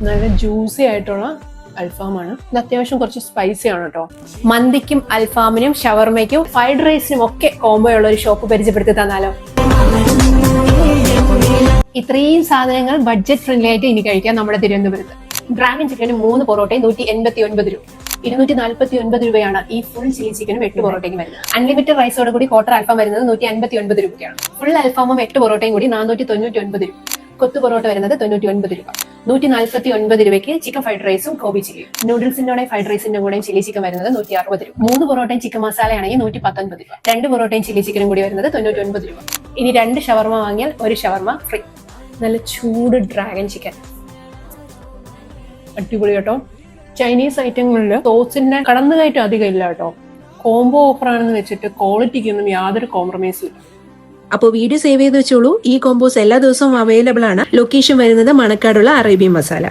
നല്ല ജ്യൂസി ആയിട്ടുള്ള അൽഫാമാണ്. ഇത് അത്യാവശ്യം കുറച്ച് സ്പൈസി ആണ് കേട്ടോ. മന്തിക്കും അൽഫാമിനും ഷവർമയ്ക്കും ഫ്രൈഡ് റൈസിനും ഒക്കെ കോംബോ ഉള്ള ഒരു ഷോപ്പ് പരിചയപ്പെടുത്തി തന്നാലോ? ഇത്രയും സാധനങ്ങൾ ബഡ്ജറ്റ് ഫ്രണ്ട്ലി ആയിട്ട് ഇനി കഴിക്കാം നമ്മുടെ തിരുവനന്തപുരത്ത്. ഡ്രാഗൺ ചിക്കനും 3 പൊറോട്ടയും 189 രൂപ. 249 രൂപയാണ് ഈ ഫുൾ ചില്ലി ചിക്കനും 8 പൊറോട്ടയും വരുന്നത്. അൺലിമിറ്റഡ് റൈസോട് കൂടി ക്വാർട്ടർ അൽഫാം വരുന്നത് 159 രൂപയ്ക്കാണ്. ഫുൾ അൽഫാമും 8 പൊറോട്ടയും കൂടി 499 രൂപ. കൊത്തു പൊറോട്ട വരുന്നത് 99 രൂപ. 149 രൂപയ്ക്ക് ചിക്കൻ ഫ്രൈഡ് റൈസും ഗോബി ചില്ലി. നൂഡിൽസിന്റെ കൂടെ ഫ്രൈഡ് റൈസിന്റെ കൂടെയും ചില്ലി ചിക്കൻ വരുന്നത് 160 രൂപ. 3 പൊറോട്ടയും ചിക്കൻ മസാല ആണെങ്കിൽ 119 രൂപ. 2 പൊറോട്ടയും ചില്ലി ചിക്കനും കൂടി വരുന്നത് 99 രൂപ. ഇനി 2 ഷവർമ വാങ്ങിയാൽ 1 ഷവർമ ഫ്രീ. നല്ല ചൂട് ഡ്രാഗൺ ചിക്കൻ അടിപൊളി കേട്ടോ. ചൈനീസ് ഐറ്റങ്ങളിൽ സോസിന്റെ കടന്നുകയറ്റം അധികം ഇല്ല കേട്ടോ. കോംബോ ഓഫർ ആണെന്ന് വെച്ചിട്ട് ക്വാളിറ്റിക്കൊന്നും യാതൊരു കോംപ്രമൈസും ഇല്ല. അപ്പോൾ വീഡിയോ സേവ് ചെയ്ത് വെച്ചോളൂ. ഈ കോമ്പോസ് എല്ലാ ദിവസവും അവൈലബിൾ ആണ്. ലൊക്കേഷൻ വരുന്നത് മണക്കാടുള്ള അറേബ്യൻ മസാല.